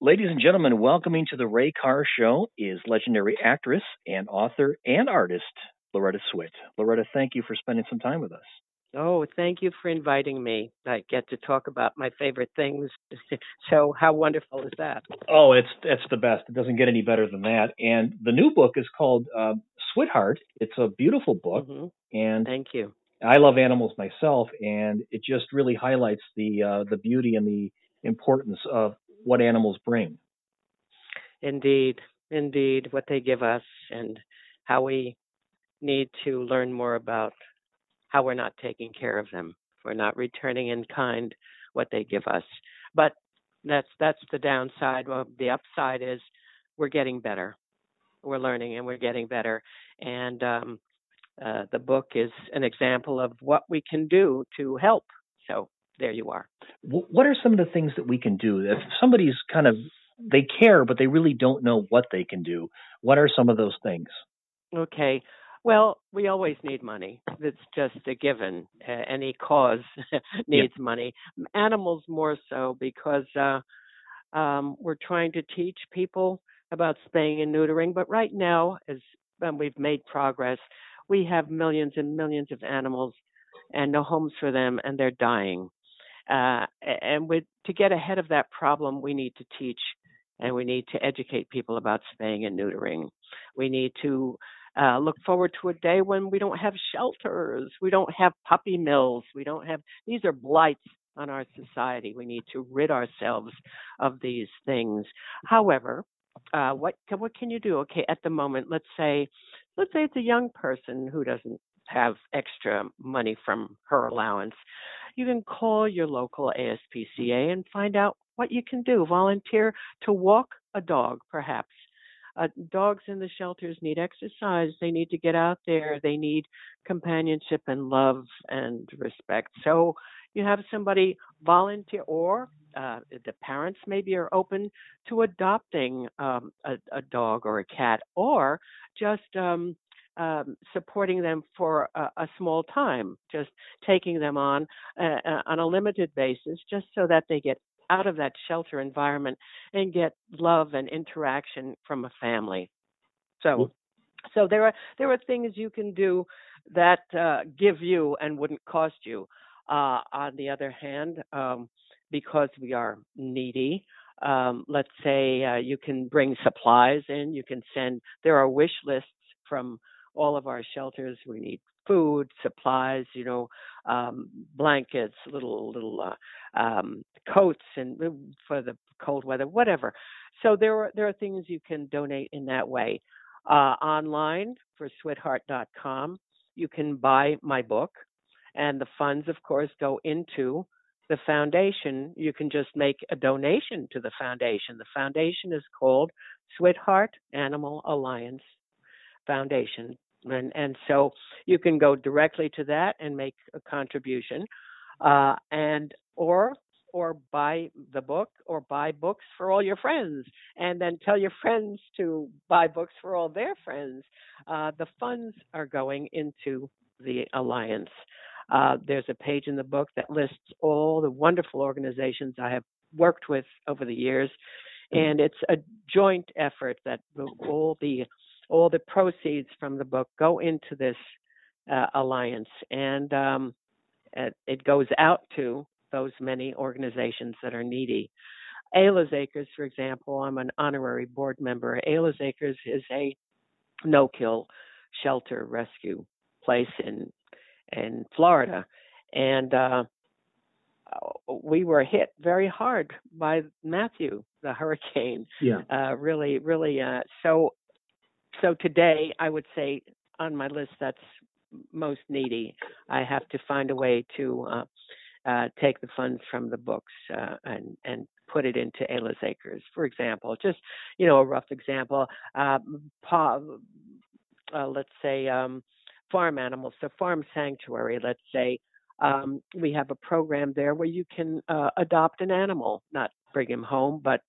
Ladies and gentlemen, welcoming to the Ray Carr Show is legendary actress and author and artist Loretta Swit. Loretta, thank you for spending some time with us. Oh, thank you for inviting me. I get to talk about my favorite things. So, how wonderful is that? Oh, it's the best. It doesn't get any better than that. And the new book is called Sweetheart. It's a beautiful book, and Thank you. I love animals myself, and it just really highlights the beauty and the importance of what animals bring. Indeed, indeed, what they give us and how we need to learn more about how we're not taking care of them. We're not returning in kind what they give us. But that's the downside. Well, the upside is we're getting better. We're learning and we're getting better. And the book is an example of what we can do to help. So there you are. What are some of the things that we can do if somebody's they care, but they really don't know what they can do? What are some of those things? Okay. Well, we always need money. It's just a given. Any cause needs money. Animals more so because we're trying to teach people about spaying and neutering. But right now, as we've made progress, we have millions and millions of animals and no homes for them, and they're dying. To get ahead of that problem, we need to teach and we need to educate people about spaying and neutering. We need to look forward to a day when we don't have shelters, we don't have puppy mills, we don't have, these are blights on our society. We need to rid ourselves of these things. However, what can you do? Okay, at the moment, let's say it's a young person who doesn't have extra money from her allowance. You can call your local ASPCA and find out what you can do. Volunteer to walk a dog, perhaps. Dogs in the shelters need exercise. They need to get out there. They need companionship and love and respect. So you have somebody volunteer, or the parents maybe are open to adopting a dog or a cat, or just supporting them for a small time, just taking them on a limited basis, just so that they get out of that shelter environment and get love and interaction from a family. So there are things you can do that give you and wouldn't cost you. On the other hand, because we are needy, let's say you can bring supplies in. You can send. There are wish lists from all of our shelters. We need food, supplies, blankets, little coats, and for the cold weather, whatever. So there are things you can donate in that way. Online for sweetheart.com, you can buy my book, and the funds, of course, go into the foundation. You can just make a donation to the foundation. The foundation is called Sweetheart Animal Alliance Foundation. And so you can go directly to that and make a contribution, or buy the book, or buy books for all your friends, and then tell your friends to buy books for all their friends. The funds are going into the alliance. There's a page in the book that lists all the wonderful organizations I have worked with over the years, and it's a joint effort that all the proceeds from the book go into this alliance, and it goes out to those many organizations that are needy. Ayla's Acres, for example, I'm an honorary board member. Ayla's Acres is a no-kill shelter rescue place in Florida, and we were hit very hard by Matthew, the hurricane. Really, really. So today, I would say on my list that's most needy, I have to find a way to take the funds from the books and put it into Ayla's Acres, for example. Just, a rough example. Let's say farm animals, so farm sanctuary, let's say. We have a program there where you can adopt an animal, not bring him home, but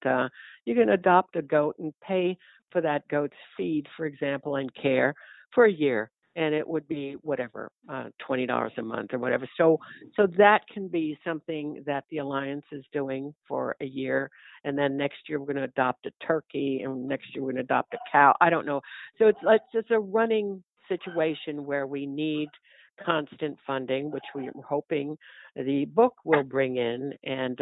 you can adopt a goat and pay for that goat's feed, for example, and care for a year. and it would be whatever, $20 a month or whatever. So that can be something that the Alliance is doing for a year, and then next year we're going to adopt a turkey, and next year we're going to adopt a cow. I don't know. So it's just a running situation where we need constant funding, which we're hoping the book will bring in, and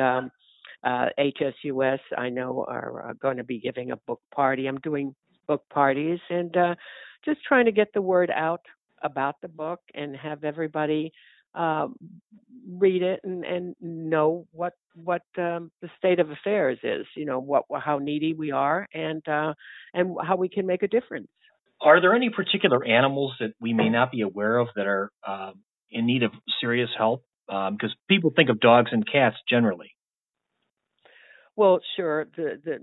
HSUS, I know, are going to be giving a book party. I'm doing book parties and just trying to get the word out about the book and have everybody uh, read it and know what the state of affairs is. You know what how needy we are and how we can make a difference. Are there any particular animals that we may not be aware of that are in need of serious help? Because people think of dogs and cats generally. Well, sure. The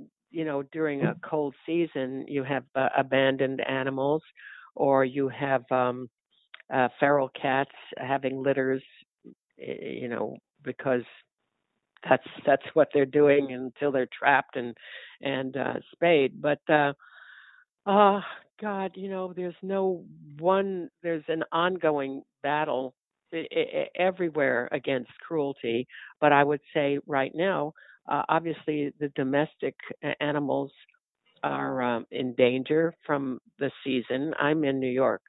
during a cold season, you have abandoned animals, or you have feral cats having litters. Because that's what they're doing until they're trapped and spayed. But uh, God, there's no one. There's an ongoing battle everywhere against cruelty. But I would say right now, obviously, the domestic animals are in danger from the season. I'm in New York,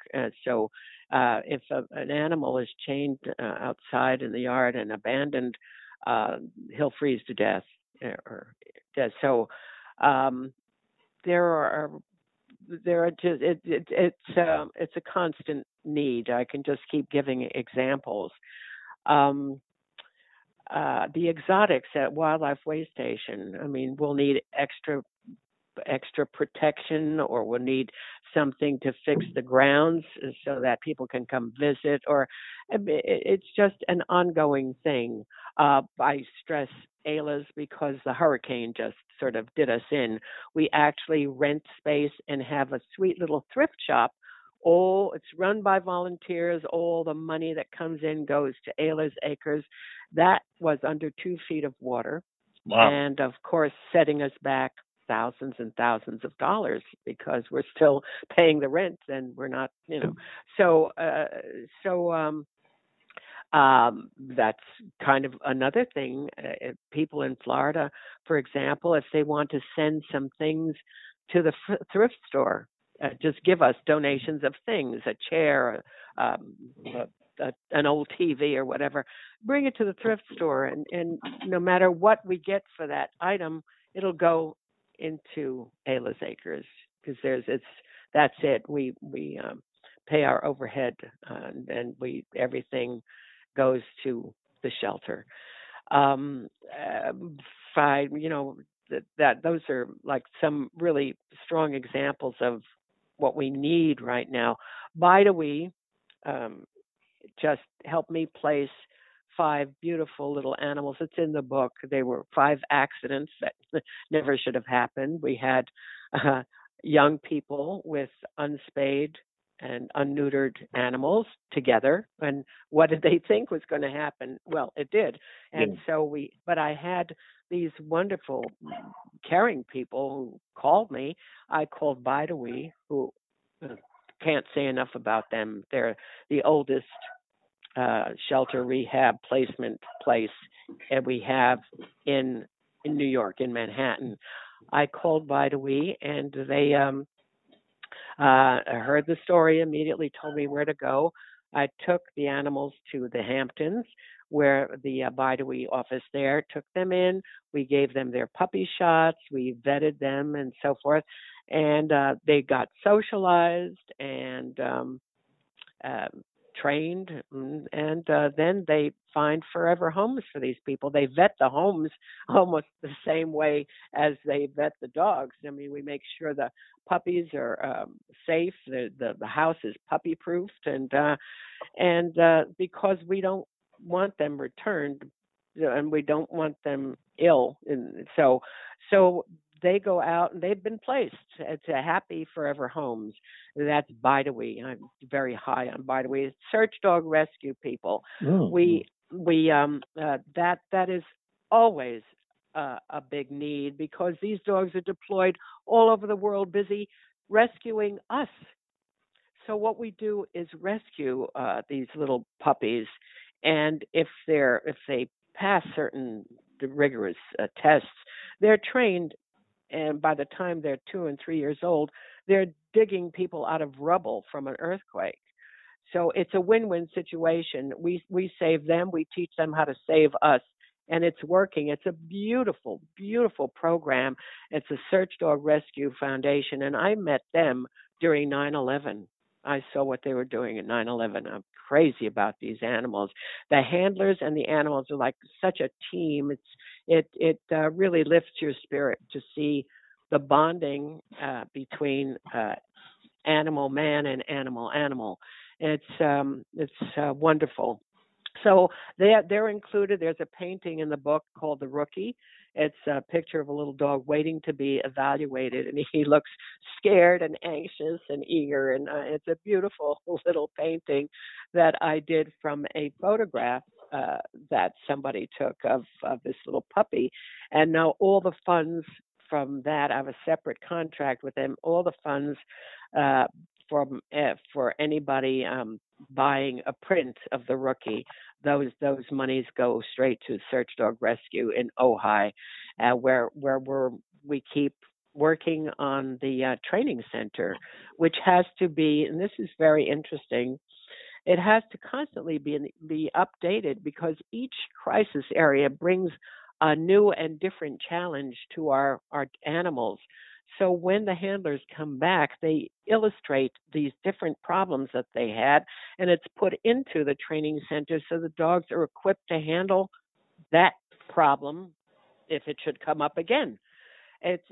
so if an animal is chained outside in the yard and abandoned, he'll freeze to death or dead. So um, there are there are just it's a constant need. I can just keep giving examples. Um, the exotics at Wildlife Way Station. I mean, we'll need extra protection, or we'll need something to fix the grounds so that people can come visit, or it's just an ongoing thing. I stress ALAs because the hurricane just sort of did us in. We actually rent space and have a sweet little thrift shop. All it's run by volunteers. All the money that comes in goes to ALA's Acres. That was under 2 feet of water, Wow. and of course setting us back thousands and thousands of dollars because we're still paying the rent and we're not, So, that's kind of another thing. People in Florida, for example, if they want to send some things to the thrift store, just give us donations of things, a chair, um, an old TV or whatever. Bring it to the thrift store, and no matter what we get for that item, it'll go into Ayla's Acres because that's it. We pay our overhead, and we everything goes to the shelter. Uh, Fine, that those are like some really strong examples of what we need right now. By the way, um, just helped me place 5 beautiful little animals. It's in the book. They were 5 accidents that never should have happened. We had uh, young people with unspayed and unneutered animals together. And what did they think was going to happen? Well, it did. And so but I had these wonderful caring people who called me. I called Bidawee, who uh, can't say enough about them. They're the oldest shelter rehab placement place and we have in New York, in Manhattan. I called Bidawee and they heard the story, immediately told me where to go. I took the animals to the Hamptons, where the Bidawee office there took them in. We gave them their puppy shots. We vetted them and so forth. And they got socialized and uh, trained, and then they find forever homes for these people. They vet the homes almost the same way as they vet the dogs. I mean, we make sure the puppies are safe. The house is puppy proofed, and because we don't want them returned, and we don't want them ill, and so they go out and they've been placed to happy forever homes. That's Bidawee. I'm very high on Bidawee. Search dog rescue people. Mm. That is always a big need because these dogs are deployed all over the world, busy rescuing us. So what we do is rescue these little puppies, and if they pass certain rigorous tests, they're trained, and by the time they're 2 and 3 years old, they're digging people out of rubble from an earthquake. So it's a win-win situation. We save them, we teach them how to save us, and it's working. It's a beautiful, beautiful program. It's a Search Dog Rescue Foundation, and I met them during 9/11. I saw what they were doing at 9/11. I'm crazy about these animals. The handlers and the animals are like such a team. It really lifts your spirit to see the bonding between animal man and animal animal. It's wonderful. So they're included. There's a painting in the book called The Rookie. It's a picture of a little dog waiting to be evaluated, and he looks scared and anxious and eager. And it's a beautiful little painting that I did from a photograph that somebody took of this little puppy. And now all the funds from that, I have a separate contract with them. All the funds uh, for anybody buying a print of the rookie, those monies go straight to Search Dog Rescue in Ojai, where we keep working on the training center, which has to be, and this is very interesting. It has to constantly be updated because each crisis area brings a new and different challenge to our animals. So when the handlers come back, they illustrate these different problems that they had, and it's put into the training center so the dogs are equipped to handle that problem if it should come up again. It's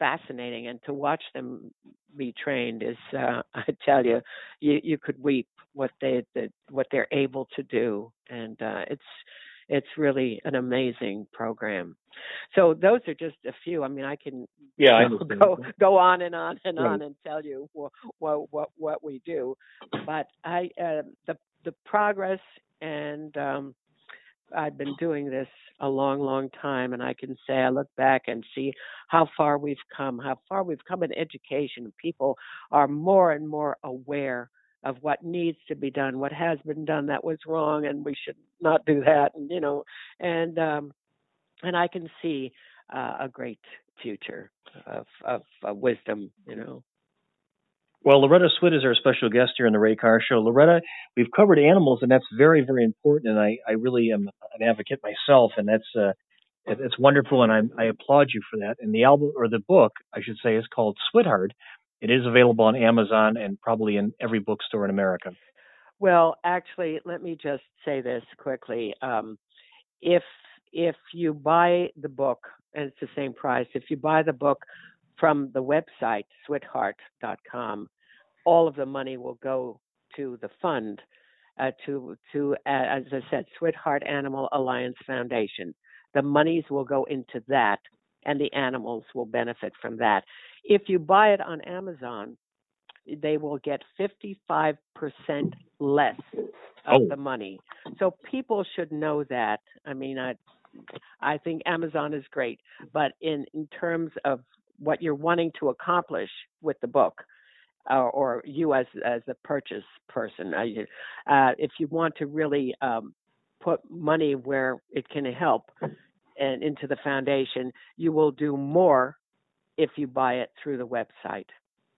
fascinating, and to watch them be trained is I tell you, you could weep what they're able to do, and it's really an amazing program. So those are just a few. I mean, I can Yeah, I go understand. go on and on and Right. on and tell you what we do, but the progress, and I've been doing this a long, long time, and I can say I look back and see how far we've come in education. People are more and more aware of what needs to be done, what has been done that was wrong, and we should not do that. And and I can see a great future of wisdom. Well, Loretta Swit is our special guest here on the Ray Carr Show. Loretta, we've covered animals, and that's very, very important. And I really am an advocate myself, and that's wonderful, and I applaud you for that. And the album or the book, I should say, is called Sweetheart. It is available on Amazon and probably in every bookstore in America. Well, actually, let me just say this quickly. If you buy the book, and it's the same price, if you buy the book from the website sweetheart.com, all of the money will go to the fund as I said, Sweetheart Animal Alliance Foundation. The monies will go into that, and the animals will benefit from that. If you buy it on Amazon, they will get 55% less of Oh, the money. So people should know that. I mean, I think Amazon is great, but in terms of what you're wanting to accomplish with the book, or you as a purchase person, if you want to really put money where it can help and into the foundation, you will do more if you buy it through the website.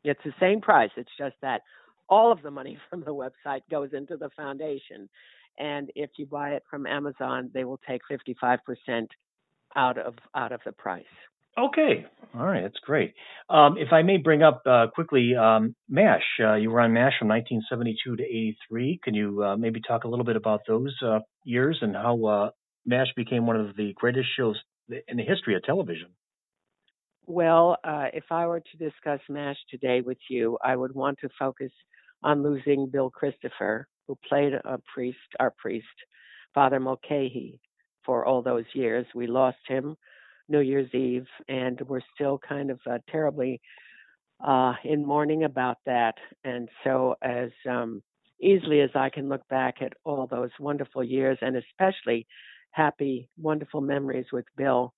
It's the same price. It's just that all of the money from the website goes into the foundation. And if you buy it from Amazon, they will take 55% out of the price. okay. All right, that's great. If I may bring up quickly, MASH. You were on MASH from 1972 to 83. Can you maybe talk a little bit about those years and how MASH became one of the greatest shows in the history of television? Well, if I were to discuss MASH today with you, I would want to focus on losing Bill Christopher, who played our priest, Father Mulcahy, for all those years. We lost him New Year's Eve, and we're still kind of terribly in mourning about that. And so, as easily as I can look back at all those wonderful years, and especially happy, wonderful memories with Bill,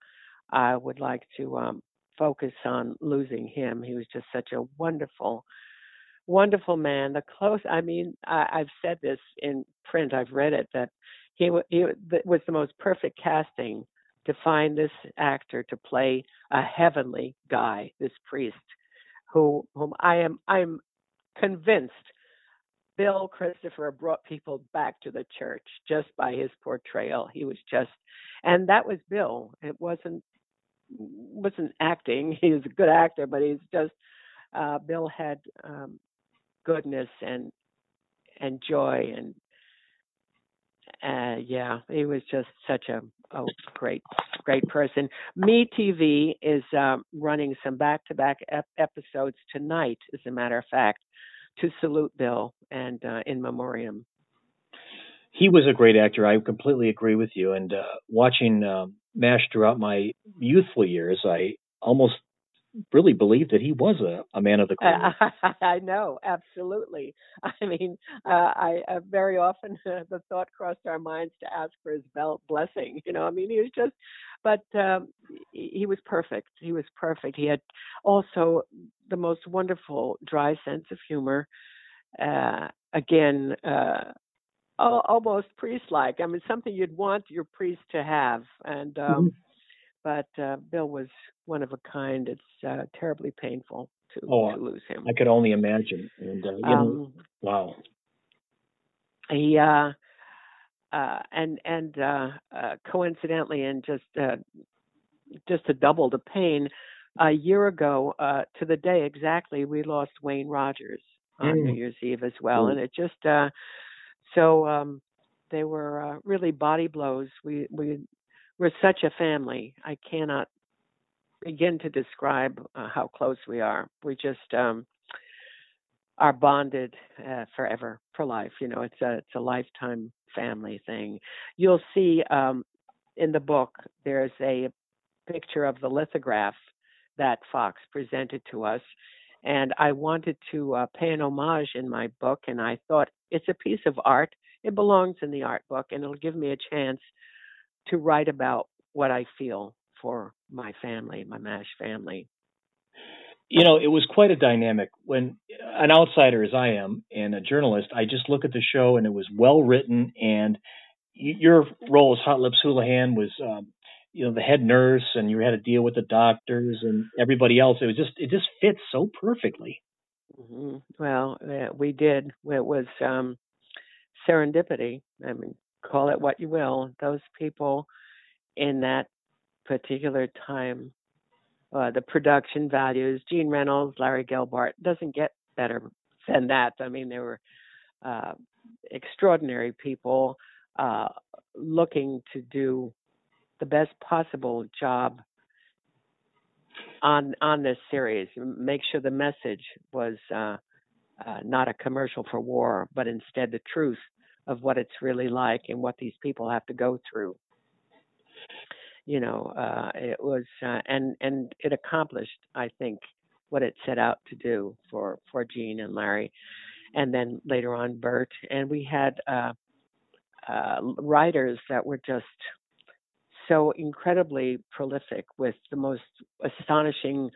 I would like to focus on losing him. He was just such a wonderful, wonderful man. The close. I mean, I've said this in print. I've read it that that was the most perfect casting to find this actor to play a heavenly guy, this priest, whom I'm convinced Bill Christopher brought people back to the church just by his portrayal. He was just, and that was Bill. It wasn't acting. He was a good actor, but he's just Bill had goodness and joy and yeah, he was just such a great person. Me TV is running some back-to-back episodes tonight, as a matter of fact, to salute Bill and in memoriam. He was a great actor. I completely agree with you. And watching MASH throughout my youthful years, I almost really believed that he was a man of the cloth. I know, absolutely. I mean, I very often the thought crossed our minds to ask for his blessing. I mean, he was just, but he was perfect. He was perfect. He had also the most wonderful dry sense of humor. Again, almost priest-like. I mean, something you'd want your priest to have, and. But Bill was one of a kind. It's terribly painful to lose him. I could only imagine. And wow. He coincidentally, and just to double the pain, a year ago to the day exactly, we lost Wayne Rogers on New Year's Eve as well, and it just they were really body blows. We're such a family. I cannot begin to describe how close we are. We just are bonded forever, for life. It's a lifetime family thing. You'll see in the book there's a picture of the lithograph that Fox presented to us, and I wanted to pay an homage in my book, and I thought it's a piece of art. It belongs in the art book, and it'll give me a chance to write about what I feel for my family, my MASH family. It was quite a dynamic. When an outsider as I am and a journalist, I just look at the show and it was well written. And your role as Hot Lips Houlihan was, the head nurse, and you had to deal with the doctors and everybody else. It just fits so perfectly. Mm-hmm. Well, we did. It was serendipity. I mean, call it what you will. Those people in that particular time, the production values, Gene Reynolds, Larry Gelbart, doesn't get better than that. I mean, they were extraordinary people looking to do the best possible job on this series. Make sure the message was not a commercial for war, but instead the truth of what it's really like and what these people have to go through. It was, and it accomplished, I think, what it set out to do for Gene and Larry, and then later on Bert. And we had writers that were just so incredibly prolific with the most astonishing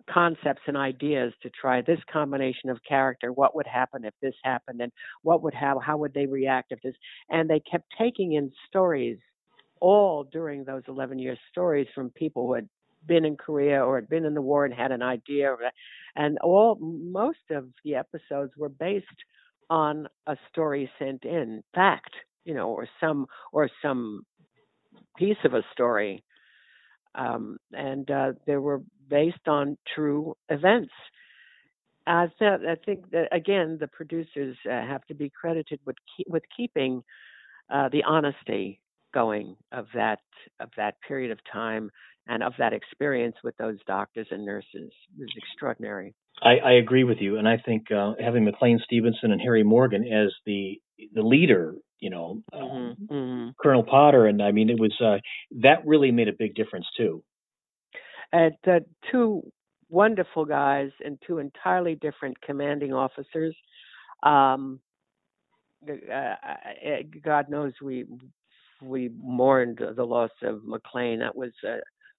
concepts and ideas to try this combination of character. What would happen if this happened, and how would they react if this? And they kept taking in stories all during those 11 years, stories from people who had been in Korea or had been in the war and had an idea of it. And most of the episodes were based on a story sent in, fact, or some piece of a story. And they were based on true events. I think that, again, the producers have to be credited with keeping the honesty going of that period of time and of that experience with those doctors and nurses. It was extraordinary. I agree with you, and I think having McLean Stevenson and Harry Morgan as the leader, Colonel Potter, and I mean, it was that really made a big difference too. Two wonderful guys and two entirely different commanding officers. God knows we mourned the loss of McLean. That was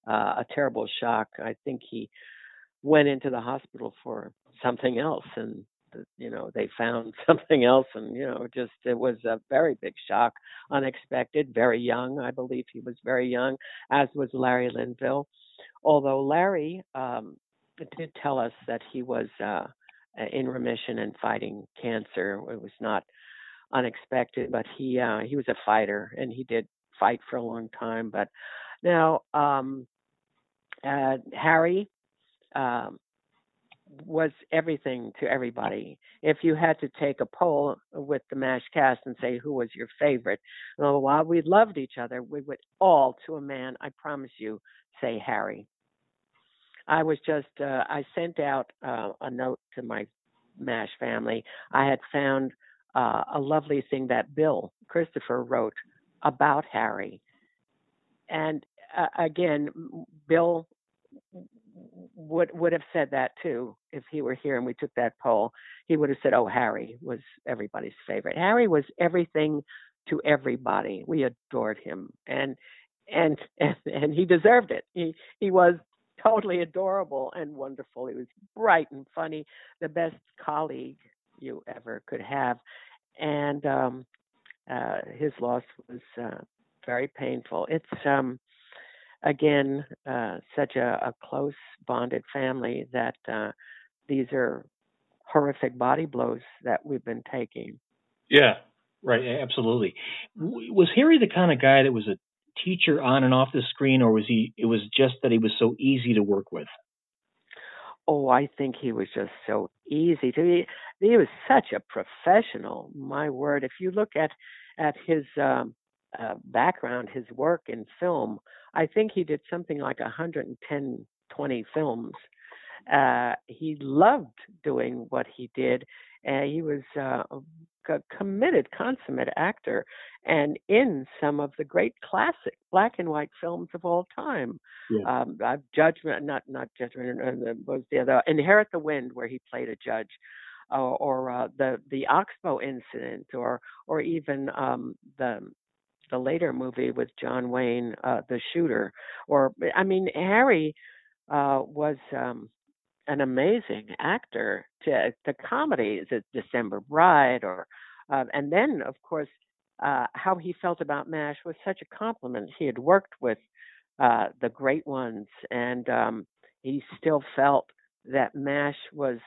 a terrible shock. I think he went into the hospital for something else, and they found something else, and just it was a very big shock, unexpected. Very young, I believe he was very young, as was Larry Linville. Although Larry did tell us that he was in remission and fighting cancer. It was not unexpected, but he was a fighter and he did fight for a long time. But now Harry um, was everything to everybody. If you had to take a poll with the MASH cast and say who was your favorite, well, while we loved each other, we would all, to a man, I promise you, say Harry. I sent out a note to my MASH family. I had found a lovely thing that Bill Christopher wrote about Harry. And again, Bill would have said that too if he were here and we took that poll. He would have said, "Oh, Harry was everybody's favorite. Harry was everything to everybody. We adored him, and he deserved it. He was totally adorable and wonderful. He was bright and funny, the best colleague you ever could have, and his loss was very painful. It's again, such a close bonded family that these are horrific body blows that we've been taking. Yeah, right. Absolutely. Was Harry the kind of guy that was a teacher on and off the screen, or was he? It was just that he was so easy to work with. Oh, I think he was just so easy to. He was such a professional. My word! If you look at his background, his work in film, I think he did something like 110, 20 films. He loved doing what he did. He was a committed, consummate actor, and in some of the great classic black and white films of all time. Yeah. Judgment, not Judgment, was the other Inherit the Wind, where he played a judge, or the Oxbow incident, or even the later movie with John Wayne, The Shooter. Or I mean, Harry was an amazing actor. To the comedies, December Bride, or and then of course how he felt about MASH was such a compliment. He had worked with the great ones, and he still felt that MASH was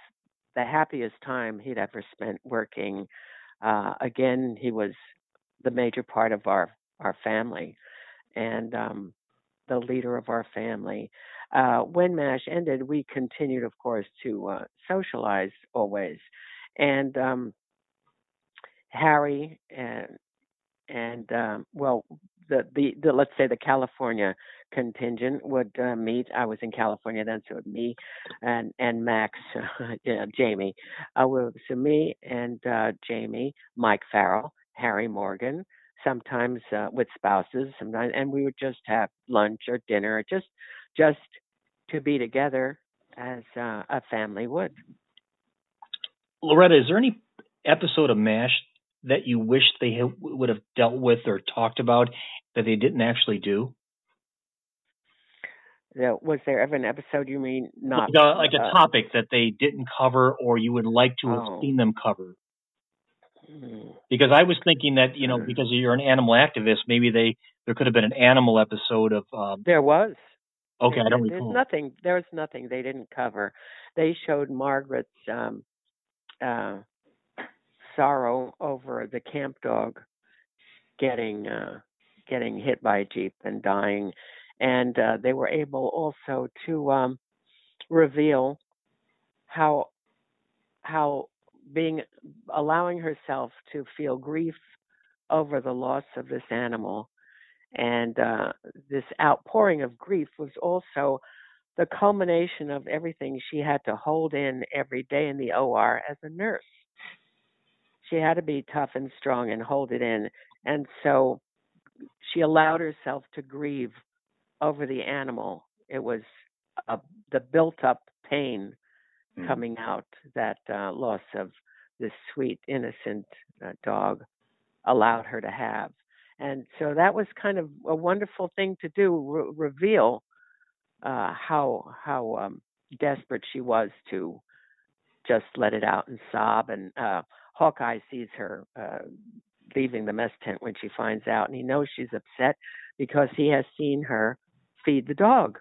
the happiest time he'd ever spent working. Again, he was the major part of our family, and the leader of our family. When MASH ended, we continued, of course, to socialize always, and Harry and well, the let's say the California contingent would meet. I was in California then, so it was me and Max, Jamie. So me and Jamie, Mike Farrell, Harry Morgan, sometimes with spouses, sometimes, and we would just have lunch or dinner, just to be together as a family would. Loretta, is there any episode of MASH that you wish they would have dealt with or talked about that they didn't actually do? Was there ever an episode, you mean, not like a topic that they didn't cover, or you would like to have seen them cover? Because I was thinking that, because you're an animal activist, maybe there could have been an animal episode of. There was. Okay, I don't recall. There was nothing they didn't cover. They showed Margaret's sorrow over the camp dog getting hit by a jeep and dying, and they were able also to reveal how allowing herself to feel grief over the loss of this animal, and this outpouring of grief was also the culmination of everything she had to hold in every day in the OR as a nurse. She had to be tough and strong and hold it in, and so she allowed herself to grieve over the animal. It was the built-up pain coming out, that loss of this sweet, innocent dog allowed her to have. And so that was kind of a wonderful thing to do, reveal how desperate she was to just let it out and sob. And Hawkeye sees her leaving the mess tent when she finds out, and he knows she's upset because he has seen her feed the dog.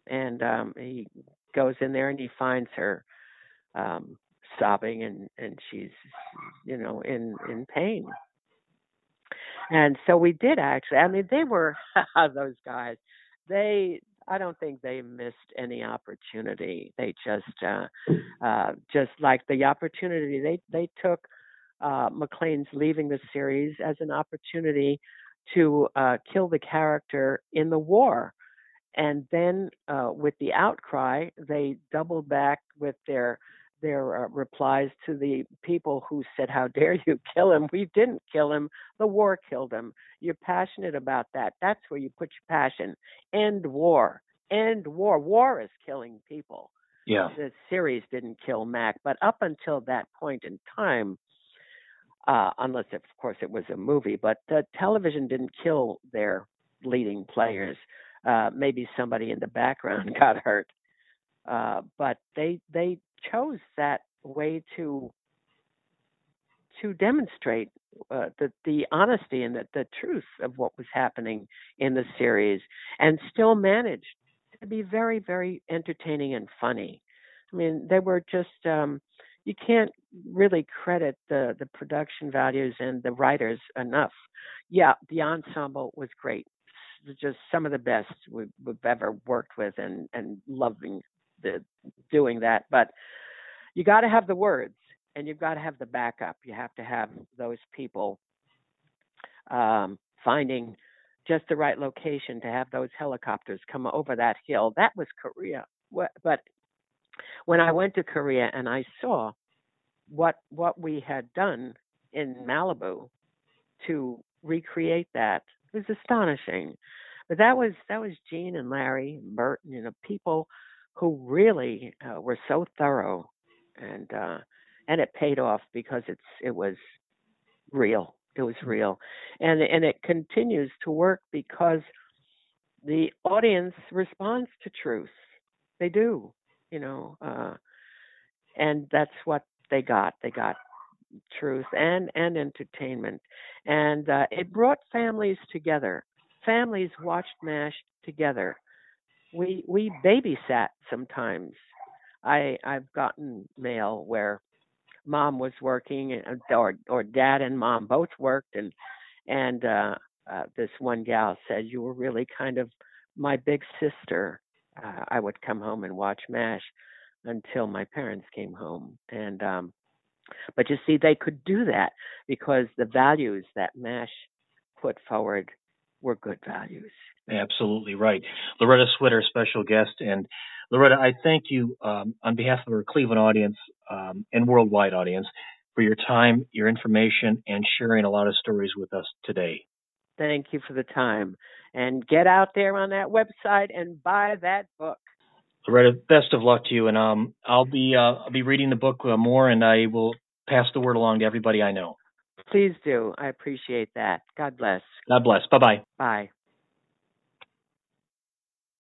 And he goes in there and he finds her sobbing, and she's, in pain. And so we did actually. I mean, they were those guys. I don't think they missed any opportunity. They just like the opportunity they took McLean's leaving the series as an opportunity to kill the character in the war. And then with the outcry, they doubled back with their replies to the people who said, "How dare you kill him? We didn't kill him. The war killed him. You're passionate about that. That's where you put your passion. End war. End war. War is killing people." Yeah. The series didn't kill Mac, but up until that point in time, unless, of course, it was a movie, but television didn't kill their leading players. Maybe somebody in the background got hurt. But they chose that way to demonstrate the honesty and the truth of what was happening in the series, and still managed to be very, very entertaining and funny. I mean, they were just you can't really credit the production values and the writers enough. Yeah, the ensemble was great. Just some of the best we've ever worked with, and loving doing that. But you got to have the words, and you've got to have the backup. You have to have those people finding just the right location to have those helicopters come over that hill. That was Korea. But when I went to Korea and I saw what we had done in Malibu to recreate that, it was astonishing. But that was Gene and Larry and Bert, people who really were so thorough, and it paid off because it was real. It was real, and it continues to work because the audience responds to truth. They do, and that's what they got. They got truth and entertainment, and it brought families together. Families watched MASH together. We babysat sometimes. I've gotten mail where mom was working, or dad and mom both worked, and this one gal said, "You were really kind of my big sister." I would come home and watch MASH until my parents came home, and but you see, they could do that because the values that MASH put forward were good values. Absolutely right. Loretta Swit, our special guest. And Loretta, I thank you on behalf of our Cleveland audience and worldwide audience for your time, your information, and sharing a lot of stories with us today. Thank you for the time. And get out there on that website and buy that book. Loretta, best of luck to you. And I'll be reading the book more, and I will pass the word along to everybody I know. Please do. I appreciate that. God bless. God bless. Bye-bye. Bye.